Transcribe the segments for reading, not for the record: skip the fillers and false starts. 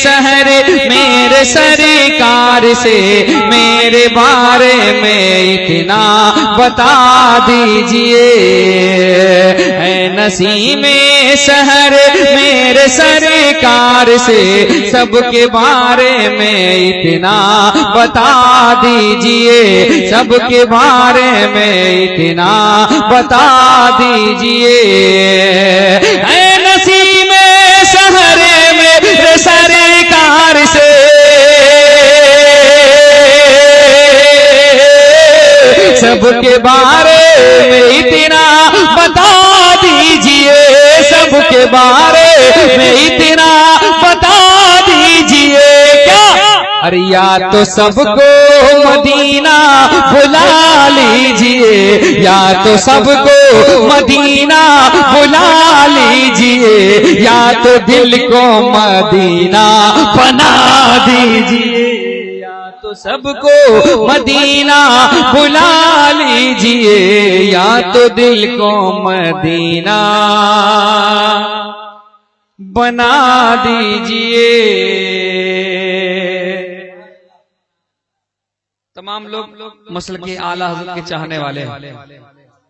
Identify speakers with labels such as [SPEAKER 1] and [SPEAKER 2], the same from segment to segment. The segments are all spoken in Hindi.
[SPEAKER 1] शहर मेरे सरकार से मेरे बारे में इतना बता दीजिए। है नसीम शहर मेरे सरकार से सबके बारे में इतना बता दीजिए, सबके बारे में इतना बता दीजिए। है नसीम शहर मेरे सरकार से सबके बारे में इतना बता दीजिए, सबके बारे में इतना बता दीजिए। क्या? अरे या तो सबको मदीना बुला लीजिए, या तो सबको मदीना बुला लीजिए, या तो दिल को मदीना बना दीजिए। तो सबको मदीना बुला लीजिए, या तो दिल को मदीना बना दीजिए। तमाम लोग मसलक आला हज़रत के चाहने वाले हैं।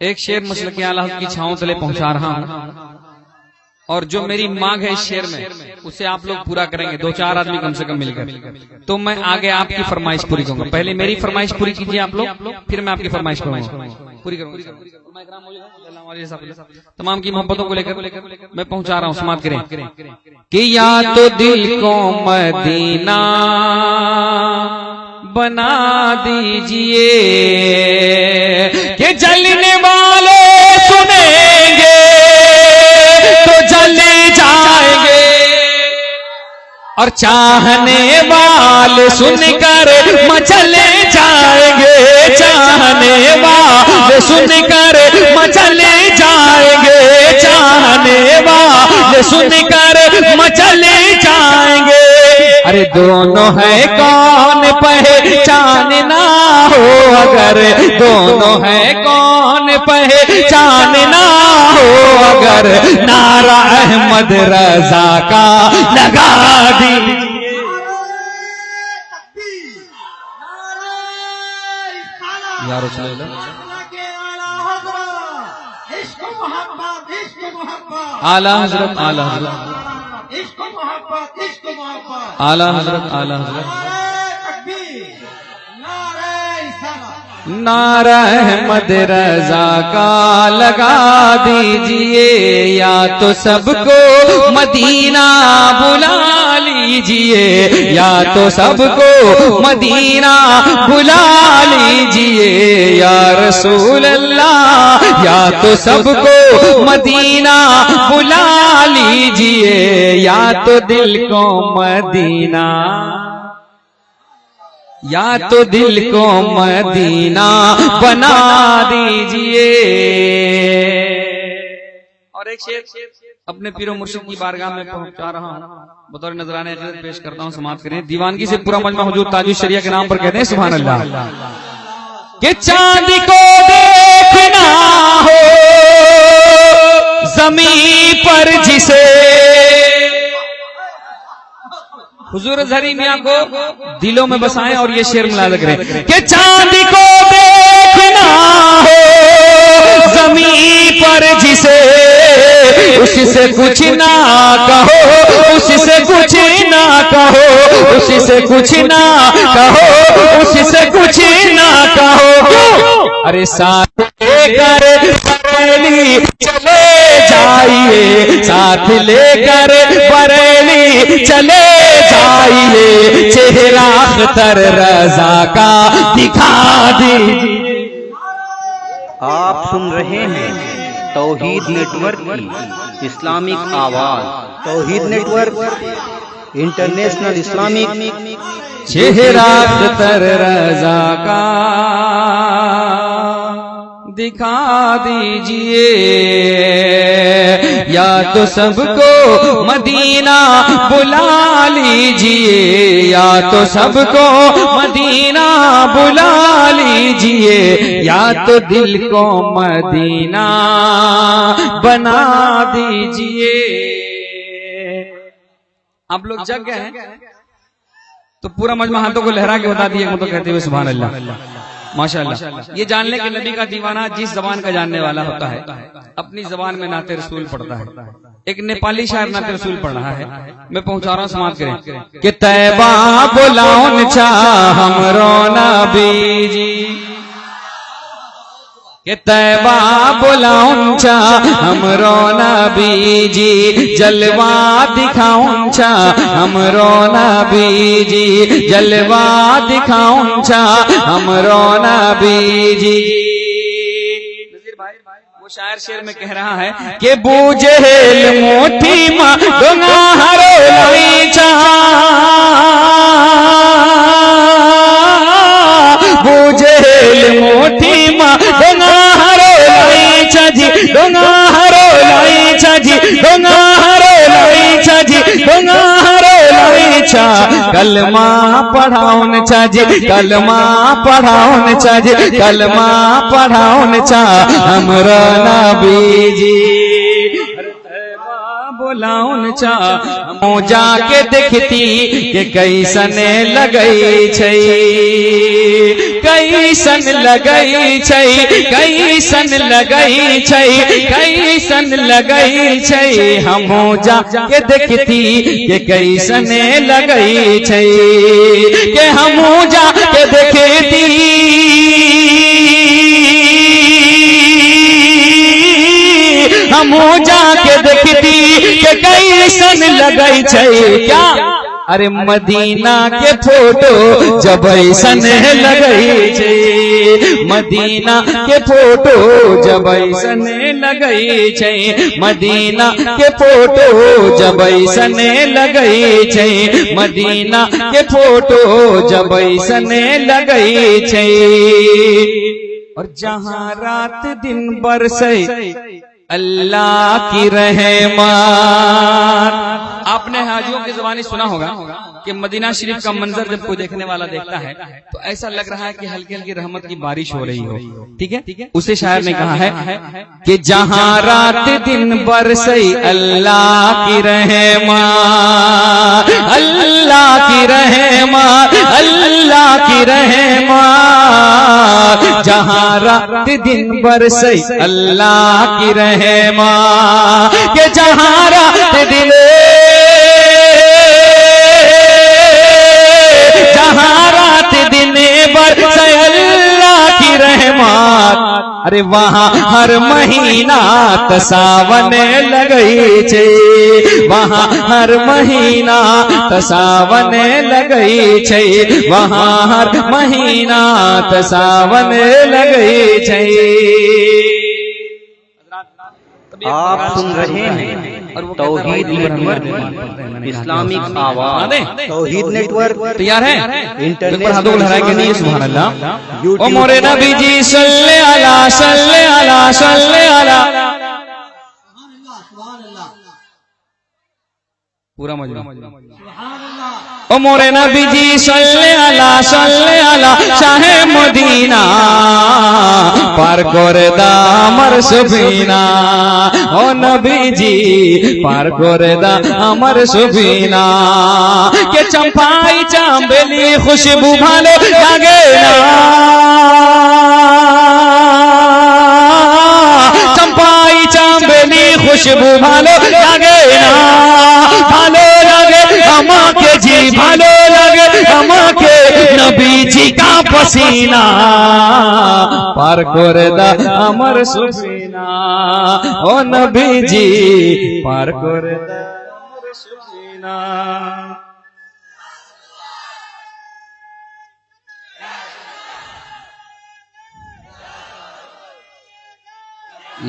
[SPEAKER 1] एक शेर मसलक आला हज़रत की छांव तले पहुंचा रहा हूं, और जो मेरी मांग है इस शेर में उसे आप लोग पूरा करेंगे, 2-4 आदमी कम से कम मिलकर। तो मैं आगे आपकी फरमाइश पूरी करूंगा। पहले मेरी फरमाइश पूरी कीजिए आप लोग, फिर मैं आपकी फरमाइश पूरी करूंगा। तमाम की मोहब्बतों को लेकर मैं पहुंचा रहा हूं। समाप्त करें कि या तो दिल को मदीना बना दीजिए, कि जलने वाले सुनेंगे तो जले जाएंगे, और चाहने वाले सुनकर मचले जाएंगे, चाहने वाले सुनकर मचले जाएंगे, चाहने वाले सुनकर मचले जाएंगे। अरे दोनों है कौन पहचानना हो, अगर दोनों है कौन पहचानना हो, अगर नारा अहमद रजा का लगा दी। यार आला हज़रत, आला हज़रत, आला हज़रत, आला हज़रत। नारा अहमद रजा का लगा दीजिए, या तो सबको मदीना बुला लीजिए, या तो सबको मदीना बुला लीजिए। या रसूल अल्लाह, या तो सबको मदीना बुला लीजिए, या तो दिल को मदीना, या तो दिल को मदीना बना दीजिए। और एक शेर अपने पीरो मुर्शिद की बारगाह में पहुंचा रहा हूं, बतौर नजराने अक़ीदत पेश करता हूं। समाप्त करें। दीवानगी से पूरा मजमा हुजूर ताजुश शरिया के नाम पर कहते हैं सुभान अल्लाह। कि चांद को देखना हो ज़मीं पर जिसे, हुजूर अज़हरी मियां को दिलों में बसाएं और ये शेर मुलाज़ा करें कि चांद को देखना हो ज़मीं पर जिसे, उससे कुछ ना कहो, उससे कुछ ना कहो, उससे कुछ ना कहो, उससे कुछ ना कहो। अरे साथ लेकर बरेली चले जाइए, साथ लेकर बरेली चले जाइए, चेहरा अख्तर रजा का दिखा दीजिए।
[SPEAKER 2] आप सुन रहे हैं तौहीद नेटवर्क की इस्लामिक आवाज, तौहीद नेटवर्क इंटरनेशनल इस्लामिक।
[SPEAKER 1] चेहरा अख्तर रजा का दिखा दीजिए, या तो सबको मदीना बुला लीजिए, या तो सबको मदीना बुला लीजिए, या तो दिल को मदीना बना दीजिए। आप लोग जग गए हैं तो पूरा मजमा हाथों को लहरा के बता दिए तो कहते हुए सुभान अल्लाह माशाअल्लाह। ये जान ले कि नबी का दीवाना जिस जबान का जानने वाला होता है अपनी जबान में नाते रसूल पढ़ता है। एक नेपाली शायर नाते रसूल पढ़ रहा है, मैं पहुंचा रहा हूँ, समाप्त करें कि तैबा बुलाउन चा हमरो नबी जी, कि तैबा बुलाउन चा हमरो नबी जी, जलवा दिखाउन चा हमरो नबी जी, जलवा दिखाउन चा हमरो नबी जी। वो शायर शेर में कह रहा है कि बूझे मोठी माँ डोंगा हरो लाई चा, बूझे मोठी माँ डोंगा हरो लाई चा जी, डोंगा हरो लाई चा जी, डोंगा हरो लाई चा जी, डोंगा हरो लाई चा, कलमा पढ़ाउन चा जी, कलमा पढ़ाउन चा जी, कलमा पढ़ाउन चा हमरो नबी जी, बोलाउन चा मो जाके देखती के कैसन लगई छै, कैसन लगई छै, कैसन लगई छै, कैसन लगई छै, हमो जाके देखती के कैसन लगई छै, के हमो जाके देखती हमो जाके देखती के कैसन लगई छै। क्या अरे मदीना के फोटो जब ऐसन लगई छै, मदीना के फोटो जब ऐसन लगई छै, मदीना के फोटो जब ऐसन लगई छै, मदीना के फोटो जब ऐसन लगई छै। और जहाँ रात दिन बरसे अल्लाह की रहमत, आपने हाजियों की ज़बानी सुना होगा कि मदीना शरीफ का मंजर जब कोई देखने वाला देखता है तो ऐसा लग रहा है कि हल्की हल्की रहमत की बारिश हो रही हो। ठीक है, उसे शायर ने कहा है कि जहाँ रात दिन बरसे अल्लाह की रहमत, अल्लाह की रहमत, अल्लाह की रहमत, जहाँ रात दिन बरसे अल्लाह की रहमत, के जहाँ रात दिन, जहाँ रात दिन बरसे अल्लाह की रहमत, अरे वहाँ हर महीना तसावन लगई छे, वहाँ हर महीना तसावन लगई छे, वहाँ हर महीना तसावन लगई छे।
[SPEAKER 2] आप सुन रहे हैं तौहीद नेटवर्क, इस्लामिक आवाज, तौहीद नेटवर्क
[SPEAKER 1] तैयार है,
[SPEAKER 2] इंटरनेशनल
[SPEAKER 1] लहराएंगे नहीं सुभान अल्लाह। ओ मोरे नबी जी सल्ले अला सल्ले अला सल्ले अला, पूरा मजमा। ओ मोरे नबी जी सल्ले अला शाहे मदीना, पार करे दा अमर सफीना, ओ नबी जी पार करे दा अमर सफीना, के चंपाई चांबेली खुशबू भालो लागे ना, चंपाई चांबेली खुशबू भालो लागे ना, भालो लगे আমাকে जी, भालो लगे আমাকে नबी जी का पसीना, पार करे दा अमर सफीना, ओ नबी जी पार करे दा अमर सफीना।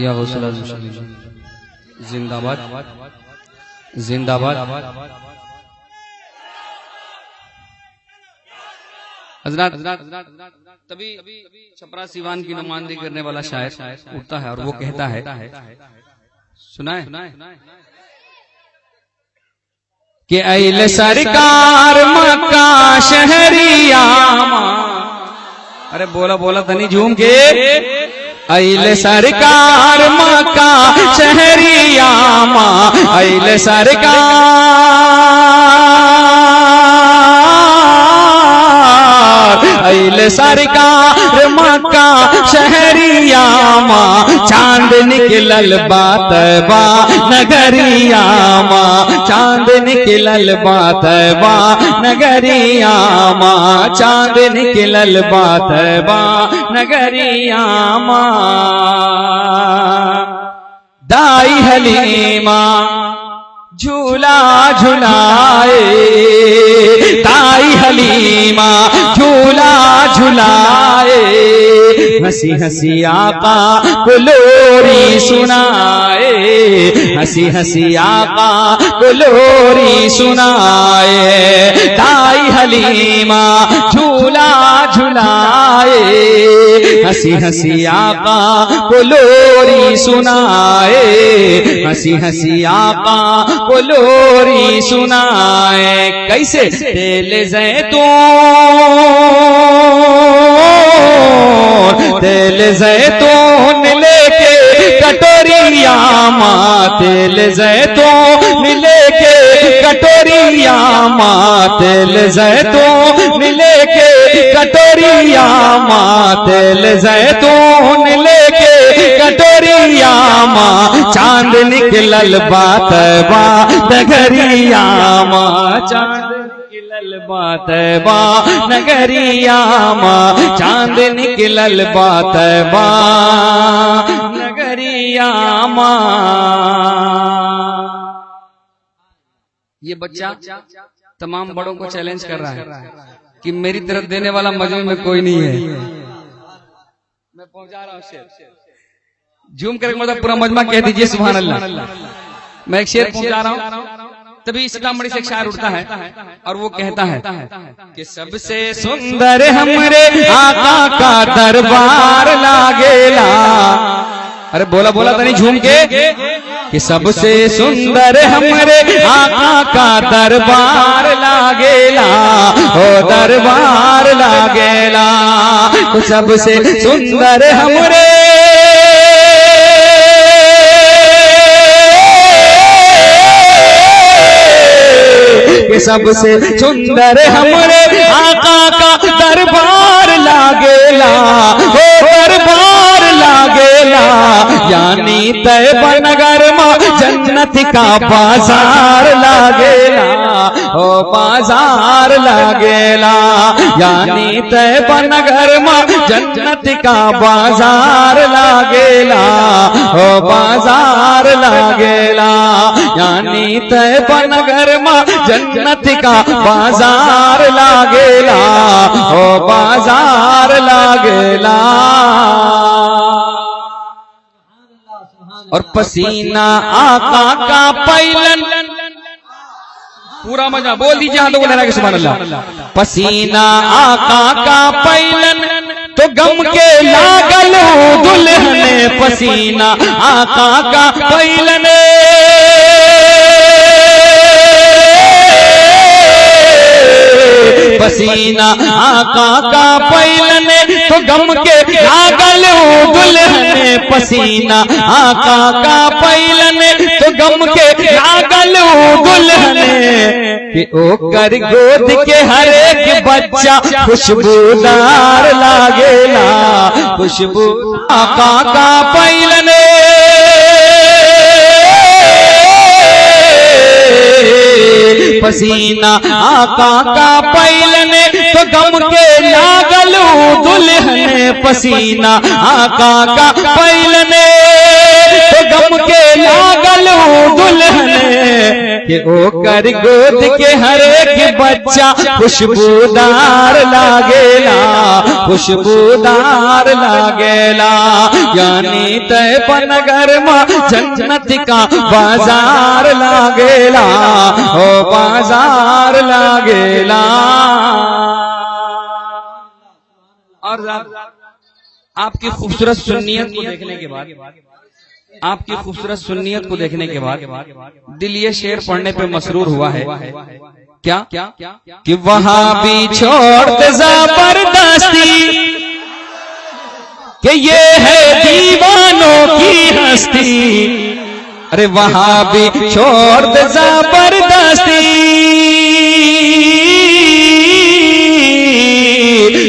[SPEAKER 1] या गौसल आज़म जिंदाबाद, जिंदाबाद। हजरत तभी छपरा सीवान की नुमाइंदगी करने वाला शायर उठता है और वो कहता है, सुनाए कि अइल सरकार मक्का शहरिया, अरे बोला बोला तनी झूम के, अइले सरकार मक्का शहरिया माँ, अइले सरकार, अइले सरकार मक्का शहरिया माँ, चांद निकलल बात बा नगरिया माँ, चांद निकलल बात बा नगरिया माँ, चांद निकलल बात बा नगरिया माँ। दाई हलीमा झूला झुलाए, दाई हलीमा झूला झुलाए, हंसी हंसी आका को लोरी सुनाए, हंसी हंसी आका को लोरी सुनाए। दाई हलीमा झूला झुलाए, हंसी हंसी आका को लोरी सुनाए, हंसी हंसी आका को लोरी सुनाए। कैसे? तेल जैतून, तेल जैतून लेके कटोरिया माँ, तेल जैतून लेके कटोरिया माँ, तेल जैतून लेके कटोरिया माँ, तेल जैतून लेके कटोरिया माँ, चांद निकलल बात बा नगरिया माँ, चांद निकलल बात बा नगरिया माँ, चांद निकलल बात बा नगरिया माँ। ये बच्चा तमाम बड़ों को चैलेंज कर रहा है कि मेरी तरफ देने वाला मजमे में कोई नहीं है। मैं पहुंचा रहा हूँ शेर, झूम करके मतलब पूरा मजमा कह दीजिए सुभान अल्लाह। मैं एक शेर पहुंचा रहा हूँ, तभी सीतामढ़ी से एक शायर उठता है और वो कहता है कि सबसे सुंदर हमरे आका का दरबार लागेला। अरे बोला बोला तनी झूम के कि सबसे सुंदर हमरे आका का दरबार लागेला, ओ दरबार लागेला। तो सबसे सुंदर हमरे कि सबसे सुंदर हमरे आका का दरबार लागेला, ओ दरबार लागेला। यानी तैयबा नगर में जन्नत का बाजार लागेला, ओ बाजार लागेला। यानी तैयबा नगर में जन्नत का बाजार लागेला, ओ बाजार लागेला। यानी तैयबा नगर में जन्नत का बाजार लागेला, ओ बाजार लागेला। और पसीना आका का पैलन, पूरा मजा बोल दीजिए हाथों को लहरा के सुभान अल्लाह। पसीना आका का पैलन तो गम के लागल दुल्हने, पसीना आका का पैलन पसीना आका का पैलन तो गम के लागल दुल्हने, पसीना आका का पैलन तो गम के लागल दुल्हने। कि ओकर गोद के हर एक बच्चा खुशबूदार लागेला, खुशबू आका का पैलन पसीना आका का पैलन तो गम के लागल दुल्हने, पसीना आका का पैलन तो गम के लागल दुल्हने। कि ओकर गोद के हर एक बच्चा खुशबूदार लागेला, खुशबूदार लागेला। यानी तैयबा नगर में जन्नत का बाजार लागेला, ओ बाजार लागेला। और आपकी खूबसूरत सुन्नियत को देखने के बाद, आपकी खूबसूरत सुन्नियत को देखने के बाद दिल ये शेर पढ़ने पे मसरूर हुआ है। क्या कि वहां भी छोड़ जबरदस्ती कि ये है दीवानों की हस्ती, अरे वहां भी छोड़ दे जबरदस्ती,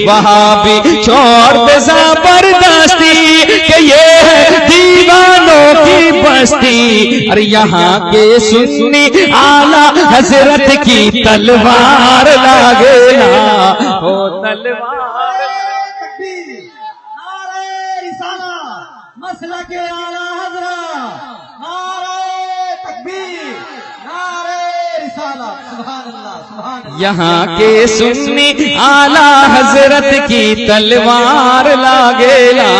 [SPEAKER 1] वहां भी छोड़ दे जबरदस्ती, कि ये है दीवानों की बस्ती, अरे यहाँ के सुन्नी आला हजरत की तलवार लागेला, ओ तलवार।
[SPEAKER 3] मसला के आला हजरत, नारे तकबीर, नारे रिसालत, सुभान अल्लाह, सुभान अल्लाह।
[SPEAKER 1] यहाँ के सुन्नी आला हजरत की तलवार लागेला,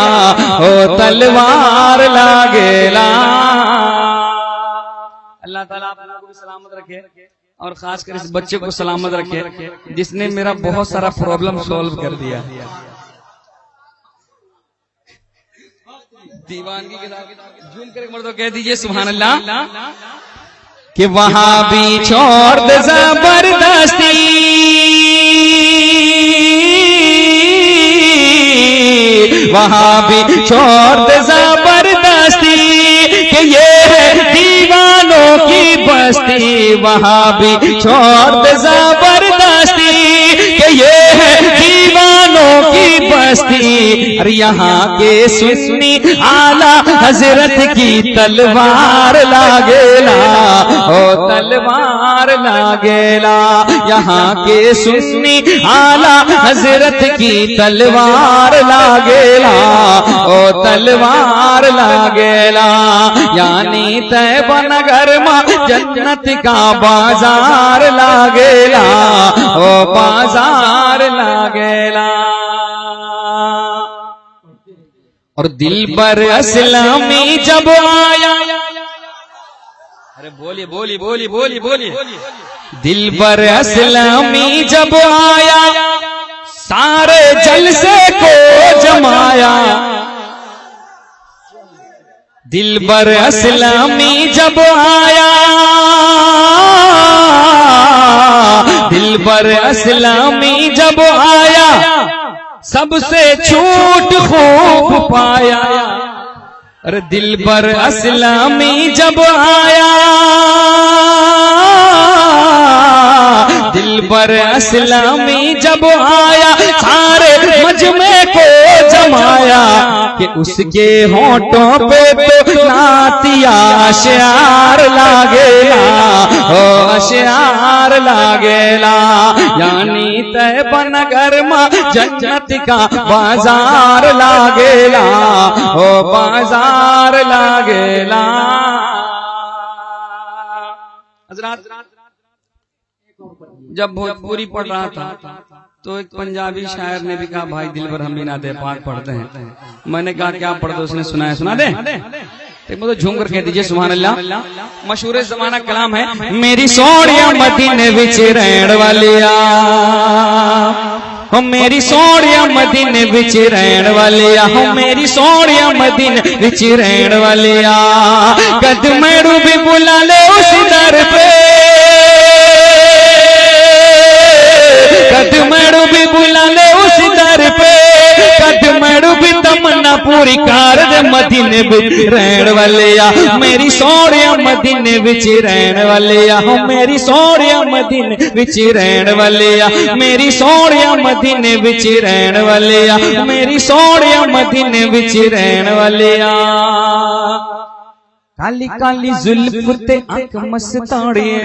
[SPEAKER 1] ओ तलवार लागेला। अल्लाह ताला आप लोगों को भी सलामत रखे और खासकर इस बच्चे को सलामत रखे जिसने मेरा बहुत सारा प्रॉब्लम सॉल्व कर दिया। दीवानगी के साथ झूम कर मर्दों कह दीजिए सुभान अल्लाह, कि वहां भी छोड़ दे जबरदस्ती, वहां भी छोड़ दे जबरदस्ती, कि ये है दीवानों की बस्ती, वहां भी छोड़ दे जबरदस्ती, कि ये है दीवानों की बस्ती, अरे यहाँ के सुन्नी आला हजरत की तलवार लागेला, ओ तलवार लागेला। यहाँ के सुन्नी आला हजरत की तलवार लागेला, ओ तलवार लागेला। यानी तैबा नगर में जन्नत का बाजार लागेला, ओ बाजार लागेला। और दिल पर असलमी जब आया, अरे बोलिए बोलिए बोलिए बोलिए बोलिए, दिल पर असलमी जब आया, सारे जलसे को जमाया, दिल पर असलमी जब आया, दिल पर असलमी जब आया, सबसे छूट खूब पाया, अरे दिल पर असलमी जब आया, दिल पर असलमी जब आया, सारे मजमे को जमाया, कि उसके होठों पे तो नातिया अशआर लागेला, ओ अशआर लागेला। यानी तैबा नगर में जन्नत का बाजार लागेला, ओ बाजार लागेला। हजरात जब भोजपुरी पढ़ रहा था तो एक पंजाबी शायर ने भी कहा भाई दिल भर हम भी नाते पाक पढ़ते हैं। मैंने कहा क्या पढ़ दो, उसने सुनाया, सुना दे तो झूम कर कह दीजिए सुभान अल्लाह। मशहूर जमाना कलाम है, मेरी सोनिया मदीने विच रहण वालिया, हो मेरी सोनिया मदीने विच रहण वालिया, हो मेरी सोनिया मदीने विच रहण वालिया, कद मैनू भी बुला ले उस दर पे, कद मैनू भी बुला ले उस दर पे, कद मैनू भी तमन्ना पूरी कर दे मदीने विच रहण वालिया, मेरी सोनिया मदीने विच रहण वालिया, हो मेरी सोनिया मदीने विच रहण वालिया, मेरी सोनिया मदीने विच रहण वालिया, मेरी सोनिया मदीने विच रहण वालिया। काली काली जुल्फ ते आंख मस्ताड़िए,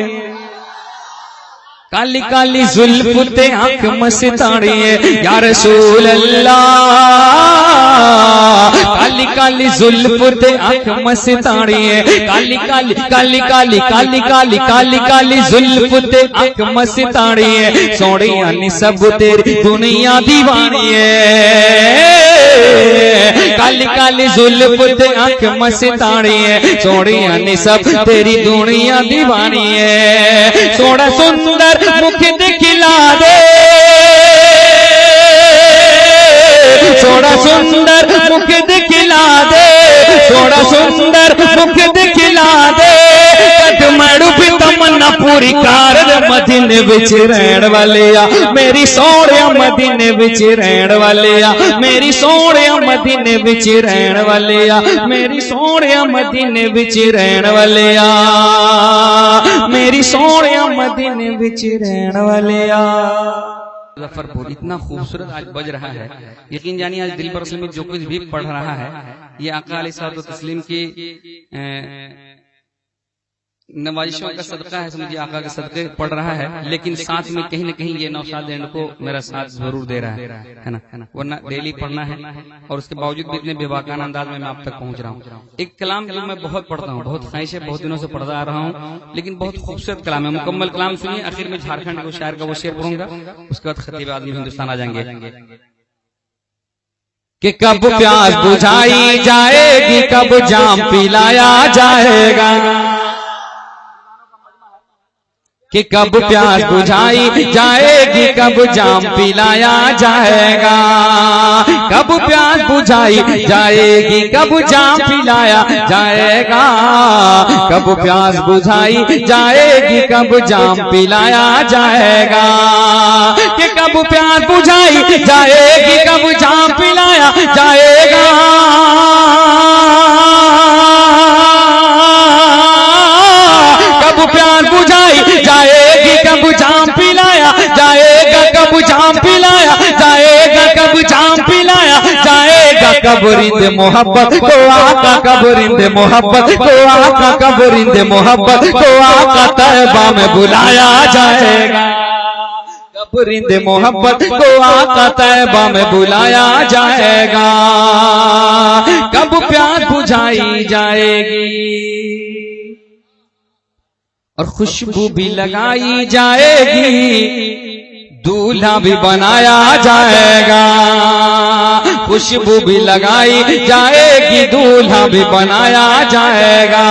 [SPEAKER 1] काली काली जुल्फ ते आंख मस्ताड़िए, या रसूल अल्लाह, काली काली जुल्फ ते आंख मस्ताड़िए, काली काली काली काली काली काली काली काली जुल्फ ते आंख मस्ताड़िए, सोनिया नी सब तेरी दुनिया दीवानी है, काली काली जुल्फ ते आंख मस्ताड़िए, सोनिया नी सब तेरी दुनिया दीवानी है, सोना सुंदर मुख दिखला दे, सोना सुंदर मुख दिखला दे, सोना सुंदर मुख दिखला दे, कद मैनू भी तमन्ना
[SPEAKER 4] पूरी कार मदीने विच रहण वाले आ मेरी सोहणिया मदीने विच रहण वाले आ मेरी सोहणिया मदीने विच रहण वाले आ मेरी सोहणिया मदीने विच रहण वाले आ मेरी सोहणिया मदीने विच रहण वाले आ।
[SPEAKER 1] मुजफ्फरपुर इतना खूबसूरत आज बज रहा है, यकीन जानिए आज दिल पर में जो कुछ भी पढ़ रहा है ये आका अलैहिस्सलातु तस्लीम की नवाजिशों का सदका है, समझिए आका के सदके पढ़ रहा है, लेकिन साथ में कहीं न कहीं ये नौशाद एंड को मेरा साथ जरूर दे रहा है ना, वरना डेली पढ़ना है और उसके बावजूद भी इतने बेबाकाना अंदाज में मैं आप तक पहुंच रहा हूँ। एक कलाम जो मैं बहुत पढ़ता हूँ, बहुत ख्वाहिश है, बहुत दिनों से पढ़ता आ रहा हूँ, लेकिन बहुत खूबसूरत कलाम है। मुकम्मल कलाम सुनिए, आखिर में झारखंड को शायर का वो शेर पढ़ूंगा, उसके बाद खतीब आदमी हिंदुस्तान आ जाएंगे।
[SPEAKER 4] कि कब प्यास बुझाई जाएगी, कब जाम पिलाया जाएगा, कि कब प्यास बुझाई जाएगी, कब जाम पिलाया जाएगा, कब प्यास बुझाई जाएगी, कब जाम पिलाया जाएगा, कब प्यास बुझाई जाएगी, कब जाम पिलाया जाएगा, कि कब प्यास बुझाई जाएगी, कब जाम पिलाया जाएगा, कब प्यास बुझाई जाएगी, कब जाम पिलाया जाएगा, कब जाम पिलाया जाएगा, कब जाम पिलाया जाएगा, कब रिंद मोहब्बत को आका, कब रिंद मोहब्बत को आका, कब रिंद मोहब्बत को आका तैबा में बुलाया जाएगा, कब रिंद मोहब्बत को आका तैबा में बुलाया जाएगा, कब प्यास बुझाई जाएगी और खुशबू भी लगाई जाएगी, दूल्हा भी बनाया जाएगा, खुशबू भी लगाई जाएगी, दूल्हा भी बनाया जाएगा,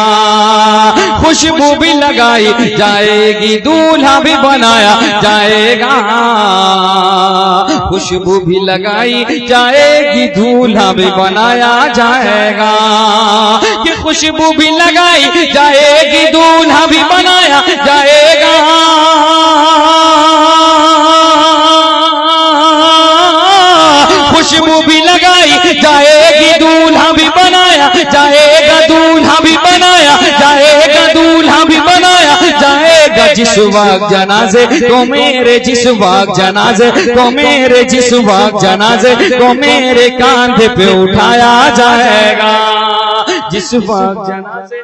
[SPEAKER 4] खुशबू भी लगाई जाएगी, दूल्हा भी बनाया जाएगा, खुशबू भी लगाई जाएगी, दूल्हा भी बनाया जाएगा, कि खुशबू भी लगाई जाएगी, दूल्हा भी बनाया जाएगा, खुशबू भी लगाई जाएगी, दूल्हा भी बनाया जाएगा, दूल्हा भी बनाया जाएगा, दूल्हा भी बनाया जाएगा, जिस वक्त जनाजे को मेरे, जिस वक्त जनाजे को मेरे, जिस वक्त जनाजे को मेरे कांधे पे उठाया जाएगा, जिस वक्त जनाजे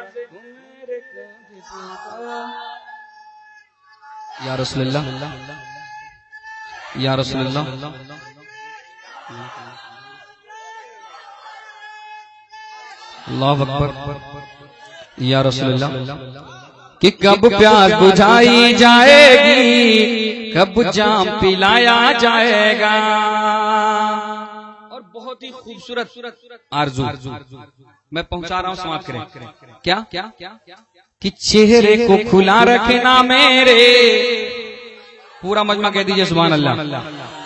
[SPEAKER 1] या रसूलुल्लाह, या रसूलुल्लाह, अल्लाहु अकबर, या रसूलुल्लाह,
[SPEAKER 4] कि कब प्यास बुझाई जाएगी, कब जाम पिलाया जाएगा।
[SPEAKER 1] और बहुत ही खूबसूरत आरज़ू मैं पहुंचा रहा हूं, समाप्त करें। क्या क्या
[SPEAKER 4] कि चेहरे को खुला रखना मेरे,
[SPEAKER 1] पूरा मजमा कह दीजिए सुभान अल्लाह,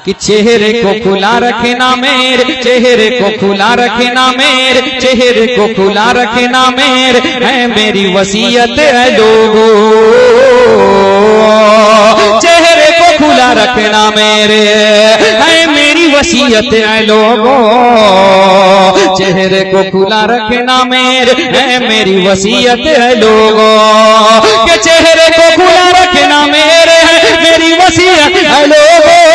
[SPEAKER 4] कि चेहरे को खुला रखना मेरे, चेहरे को खुला रखना मेरे, चेहरे को खुला रखना मेरे, है मेरी वसीयत है लोगों, चेहरे को खुला रखना मेरे, है मेरी वसीयत है लोगों, चेहरे को खुला रखना मेरे, है मेरी वसीयत है लोगों, के चेहरे को खुला रखना मेरे, है मेरी वसीयत है लोगों,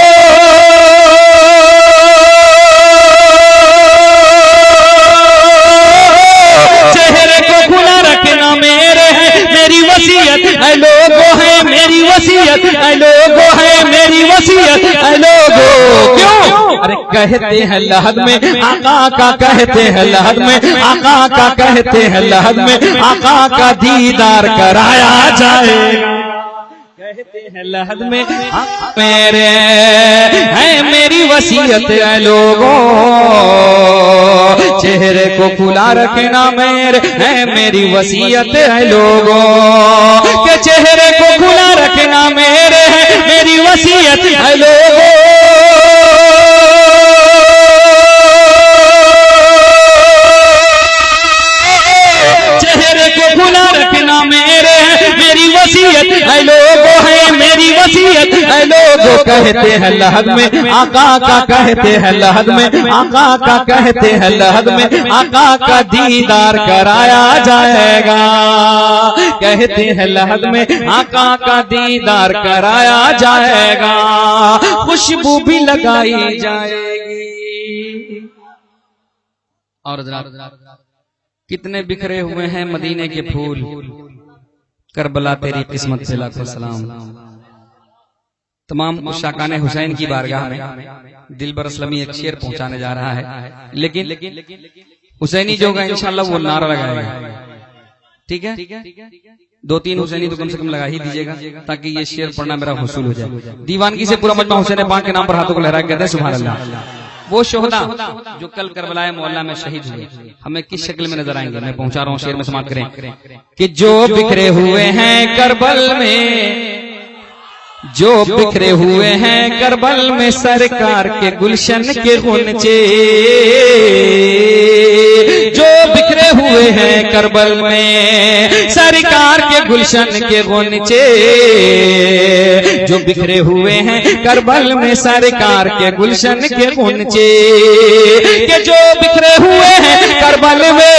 [SPEAKER 4] चेहरे को खुला रखना मेरे, है मेरी वसीयत है लोगों, है मेरी वसीयत है लोगों, है मेरी वसीयत है लोगों। क्यों? अरे कहते हैं लहद में आका का, कहते हैं लहद में आका का, कहते हैं लहद में आका का दीदार कराया जाएगा, कहते हैं लहद में मेरे, है मेरी वसीयत है लोगों, चेहरे को खुला रखना मेरे, है मेरी वसीयत है लोगों, के चेहरे को खुला रखना मेरे, है मेरी वसीयत है लोगों, चेहरे को खुला रखना मेरे, है मेरी वसीयत है लोगों, ऐ लोगों कहते हैं लहद में आका का कहते हैं लहद में आका का कहते हैं लहद में आका का दीदार कराया जाएगा। कहते हैं लहद में आका का दीदार कराया जाएगा, खुशबू भी लगाई जाएगी। और कितने बिखरे हुए हैं मदीने के फूल, करबला तेरी किस्मत से लाखों सलाम। तमाम उशाकाने हुसैन की बारगाह में दिलबर असलमी एक शेर पहुंचाने जा रहा है, लेकिन हुसैनी जो होगा इंशाल्लाह वो नारा लगाएगा। ठीक है, 2-3 हुसैनी तो कम से कम लगा ही दीजिएगा ताकि ये शेर पढ़ना मेरा हुसूल हो जाए। दीवानगी से पूरा मजमा हुसैन पाक के नाम पर हाथों को लहरा कहते हैं सुभान अल्लाह। वो शोहदा जो कल करबला मोहल्ला में शहीद हुए हमें किस शक्ल में नजर आएंगे, मैं पहुंचा रहा हूँ शेर में समाप्त करें कि जो बिखरे हुए हैं करबल में, जो बिखरे हुए हैं करबल में सरकार के गुलशन के गुनचे, जो बिखरे हुए हैं करबल में सरकार के गुलशन के गुनचे, जो बिखरे हुए हैं करबल में सरकार के गुलशन के गुनचे, के जो बिखरे हुए हैं करबल में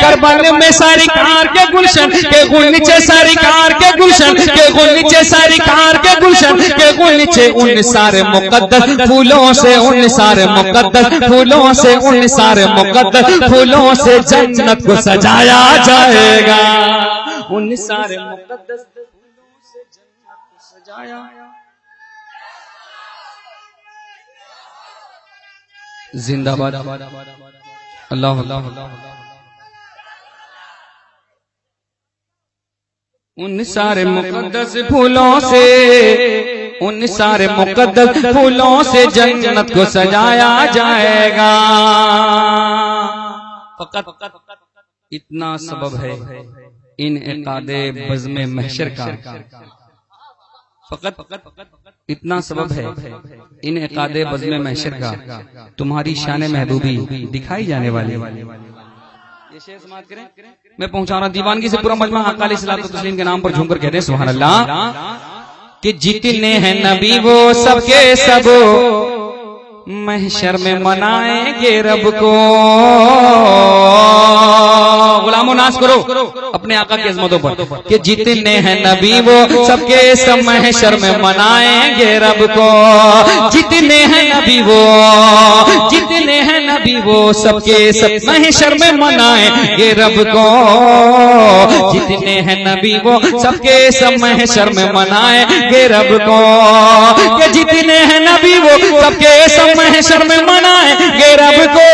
[SPEAKER 4] करबल में सरकार के गुलशन के गुलचे, सरकार के गुलशन के गुलचे, सरकार के गुलशन के गुलचे, उन सारे मुकद्दस फूलों से, उन सारे मुकद्दस फूलों से, उन सारे मुकद्दस फूलों से जन्नत को सजाया जाएगा। उन सारे मुकद्दस फूलों से जन्नत को सजाया। जिंदाबाद अल्लाह अल्लाह। उन सारे मुकद्दस फूलों से, उन सारे मुकद्दस फूलों से जन्नत को सजाया जाएगा। फकत इतना सबब है इन इक़ादे बज़्म महशर का, फकत इतना सबब है इन इक़ादे बज़्म महशर का, तुम्हारी शान महबूबी दिखाई जाने वाली। ये शेर समाप्त करें, मैं पहुंचा रहा दीवानगी से पूरा मजमा आका अलैहिस्सलातु तस्लीम के नाम पर झूमकर कहते हैं सुभान अल्लाह कि जितने हैं नबी वो सबके सब महशर में मनाएंगे रब को। गुलामों नाज करो अपने आका की अज़मतों पर कि जितने हैं नबी वो सबके सब महशर में मनाएंगे रब को। जितने हैं नबी वो, जितने हैं नबी वो सबके सब महशर में मनाएंगे रब को। जितने हैं नबी वो सबके सब महशर में मनाएंगे रब को। कि जितने हैं नबी वो सबके सब महशर में मनाएंगे रब को।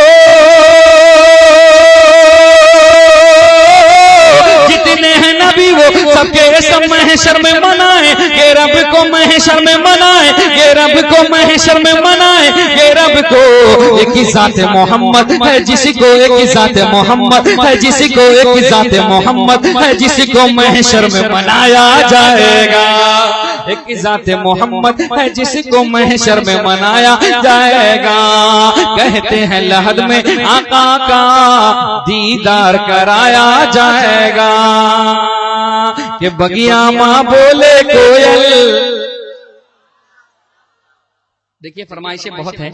[SPEAKER 4] जितने हैं नबी वो सबके सब महशर में मनाएंगे रब को। महशर में मनाएंगे रब को, महशर में मनाएंगे रब को। एक ही ज़ात मोहम्मद है जिसको, एक ही ज़ात मोहम्मद है जिसको, एक ही ज़ात मोहम्मद है जिसको महशर में मनाया जाएगा। एक ही ज़ात मोहम्मद है जिसको महशर में मनाया जाएगा। कहते हैं लहद में आका का दीदार कराया जाएगा। कि बगिया माँ बोले कोयल। देखिए फरमाइशें बहुत हैं,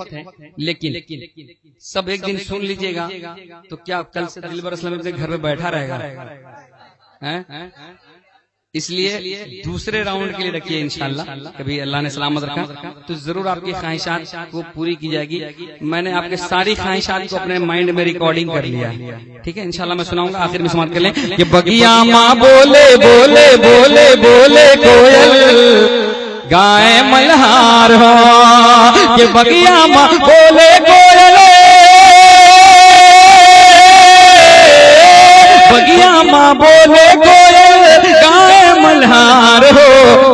[SPEAKER 4] लेकिन सब एक दिन सुन लीजिएगा तो क्या कल से दिलबर असलम अपने घर में बैठा रहेगा? इसलिए दूसरे राउंड के लिए रखिए इंशाल्लाह, कभी अल्लाह ने सलामत रखा तो जरूर आपकी ख्वाहिशात को पूरी की जाएगी। मैंने आपके सारी ख्वाहिशात को अपने माइंड में रिकॉर्डिंग कर लिया, ठीक है? इंशाल्लाह मैं सुनाऊंगा, आखिर में समाप्त कर लें कि बगिया माँ बोले बोले बोले बोले कोयल गाय मल्हार हो। कि बगिया माँ बोले कोयल, बगिया माँ बोले कोयल गाय मल्हार हो।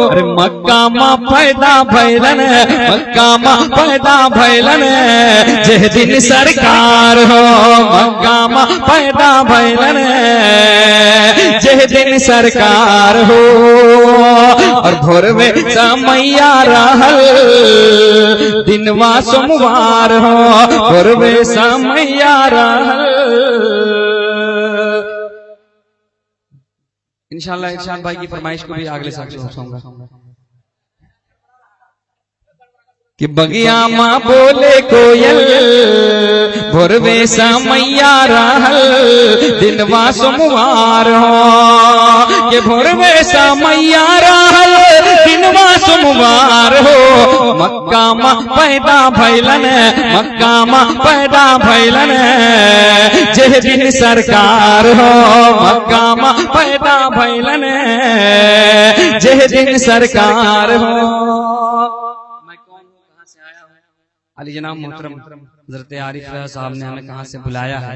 [SPEAKER 4] अरे मक्का माँ पैदा भैलन, मक्का माँ पैदा भैलन जिस दिन सरकार हो। मक्का माँ पैदा भैलन जिस दिन सरकार हो। और भोर में समैया रहल दिनवा सोमवार हो। भोर में समैया रहल
[SPEAKER 1] इंशाल्लाह इरशाद भाई की फरमाइश को भी अगले साल सुनाऊंगा
[SPEAKER 4] कि बगिया माँ बोले कोयल भोरवे समैया रहल दिनवा सोमवार हो कि भोरवे समैया रहल दिनवा सोमवार हो मक्का माँ पैदा भैलन मक्का माँ पैदा भैलन जे दिन सरकार हो मक्का माँ पैदा भैलन जे दिन सरकार हो।
[SPEAKER 1] अली जनाब मोहतरम हज़रत आरिफ साहब ने हमें कहाँ से बुलाया है।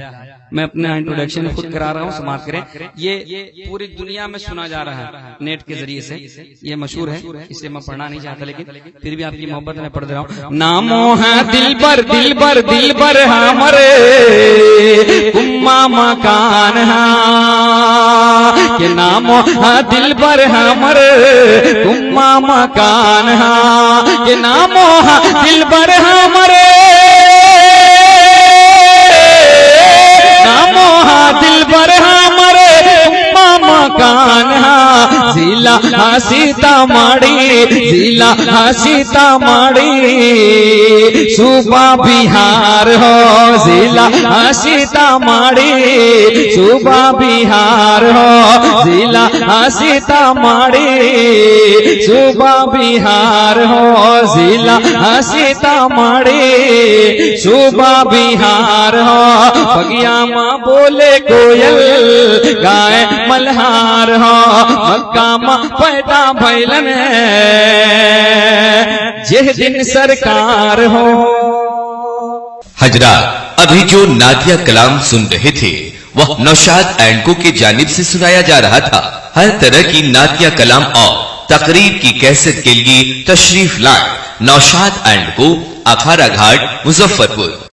[SPEAKER 1] मैं अपना इंट्रोडक्शन खुद करा रहा हूँ, समाप्त करें। ये पूरी दुनिया में सुना जा रहा है नेट के जरिए से, ये मशहूर है, इसे मैं पढ़ना नहीं चाहता, लेकिन फिर भी आपकी मोहब्बत में पढ़ दे रहा हूँ।
[SPEAKER 4] नामो है दिलबर दिलबर दिलबर हमरे कुम्मा मकान के नामो है दिलबर हमरे कुम्मा मकान के नामो है दिलबर हमरे नामो है दिलबर हमरे कुम्मा मकान जिला सीतामढ़ी जिला सीतामढ़ी सूबा बिहार हो जिला सीतामढ़ी सूबा बिहार हो जिला सीतामढ़ी सूबा बिहार हो जिला सीतामढ़ी सूबा बिहार हो। बगिया माँ बोले कोयल गाय मल्हार हो मक्का माँ पैदा भैलन जे दिन सरकार हो।
[SPEAKER 5] हजरात, अभी जो नातिया कलाम सुन रहे थे वह नौशाद एंड को की जानिब से सुनाया जा रहा था। हर तरह की नातिया कलाम और तकरीर की कैसेट के लिए तशरीफ लाए नौशाद एंड को, अखाड़ा घाट, मुजफ्फरपुर।